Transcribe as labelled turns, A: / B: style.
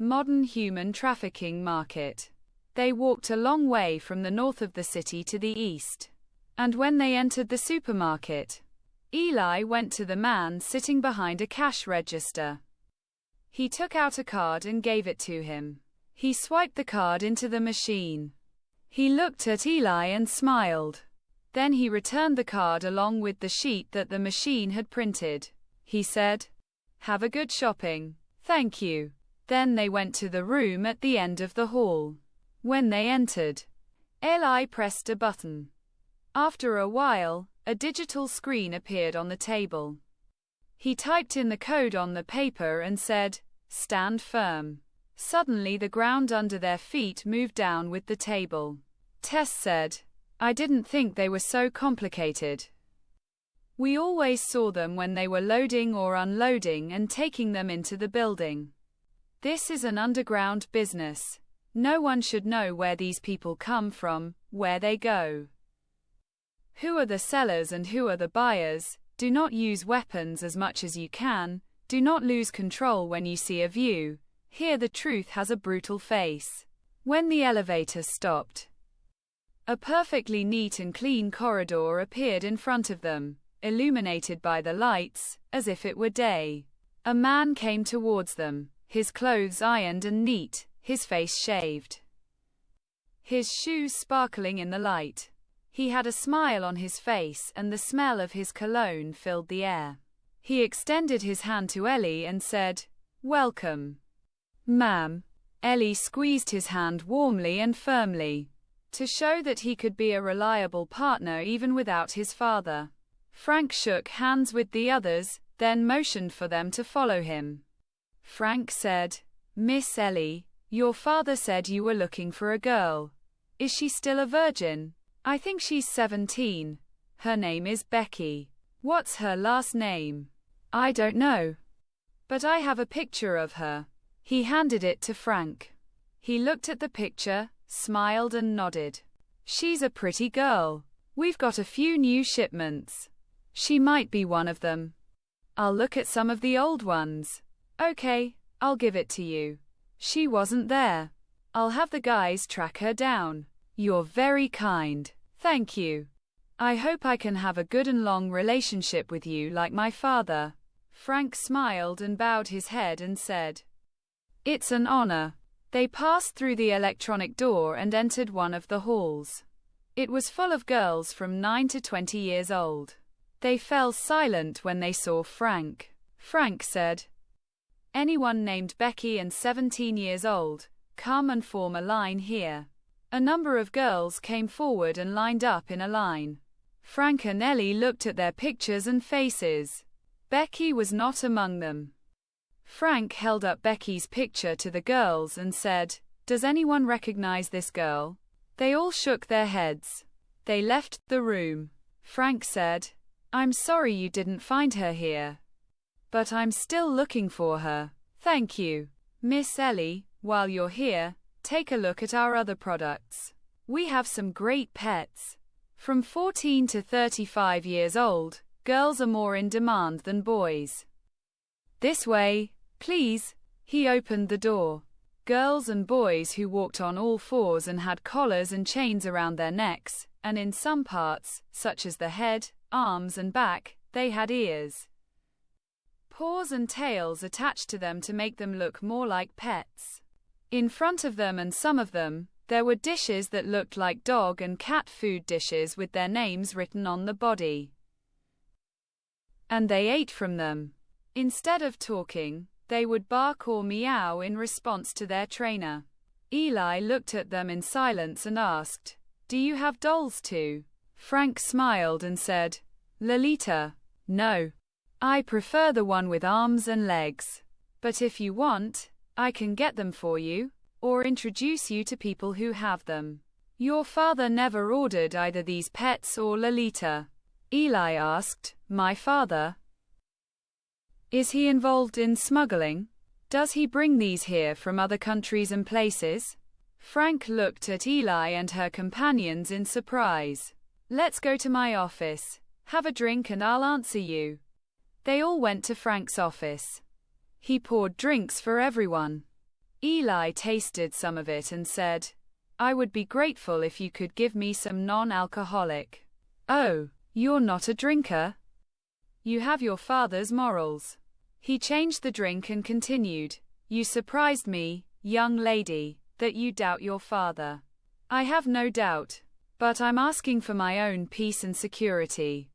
A: modern human trafficking market. They walked a long way from the north of the city to the east. And when they entered the supermarket, Eli went to the man sitting behind a cash register. He took out a card and gave it to him. He swiped the card into the machine. He looked at Eli and smiled. Then he returned the card along with the sheet that the machine had printed. He said, "Have a good shopping. Thank you." Then they went to the room at the end of the hall. When they entered, Eli pressed a button. After a while, a digital screen appeared on the table. He typed in the code on the paper and said, "Stand firm." Suddenly the ground under their feet moved down with the table. Tess said, "I didn't think they were so complicated. We always saw them when they were loading or unloading and taking them into the building. This is an underground business. No one should know where these people come from, where they go. Who are the sellers and who are the buyers? Do not use weapons as much as you can. Do not lose control when you see a view. Here the truth has a brutal face." When the elevator stopped, a perfectly neat and clean corridor appeared in front of them, illuminated by the lights, as if it were day. A man came towards them, his clothes ironed and neat, his face shaved, his shoes sparkling in the light. He had a smile on his face and the smell of his cologne filled the air. He extended his hand to Ellie and said, "Welcome, ma'am." Ellie squeezed his hand warmly and firmly, to show that he could be a reliable partner even without his father. Frank shook hands with the others, then motioned for them to follow him. Frank said, "Miss Ellie, your father said you were looking for a girl. Is she still a virgin?" "I think she's 17. Her name is Becky." "What's her last name?" "I don't know. But I have a picture of her." He handed it to Frank. He looked at the picture, smiled and nodded. "She's a pretty girl. We've got a few new shipments. She might be one of them. I'll look at some of the old ones." "Okay, I'll give it to you." "She wasn't there. I'll have the guys track her down." "You're very kind. Thank you. I hope I can have a good and long relationship with you like my father." Frank smiled and bowed his head and said, "It's an honor." They passed through the electronic door and entered one of the halls. It was full of girls from 9 to 20 years old. They fell silent when they saw Frank. Frank said, "Anyone named Becky and 17 years old, come and form a line here." A number of girls came forward and lined up in a line. Frank and Ellie looked at their pictures and faces. Becky was not among them. Frank held up Becky's picture to the girls and said, "Does anyone recognize this girl?" They all shook their heads. They left the room. Frank said, "I'm sorry you didn't find her here. But I'm still looking for her." "Thank you. Miss Ellie, while you're here, take a look at our other products. We have some great pets. From 14 to 35 years old, girls are more in demand than boys. This way, please." He opened the door. Girls and boys who walked on all fours and had collars and chains around their necks, and in some parts, such as the head, arms and back, they had ears, paws and tails attached to them to make them look more like pets. In front of them and some of them, there were dishes that looked like dog and cat food dishes with their names written on the body. And they ate from them. Instead of talking, they would bark or meow in response to their trainer. Eli looked at them in silence and asked, "Do you have dolls too?" Frank smiled and said, "Lolita, no. I prefer the one with arms and legs. But if you want, I can get them for you, or introduce you to people who have them." "Your father never ordered either these pets or Lolita?" Eli asked. "My father? Is he involved in smuggling? Does he bring these here from other countries and places?" Frank looked at Eli and her companions in surprise. "Let's go to my office. Have a drink and I'll answer you." They all went to Frank's office. He poured drinks for everyone. Eli tasted some of it and said, "I would be grateful if you could give me some non-alcoholic." "Oh, you're not a drinker? You have your father's morals." He changed the drink and continued, "You surprised me, young lady, that you doubt your father. I have no doubt. But I'm asking for my own peace and security.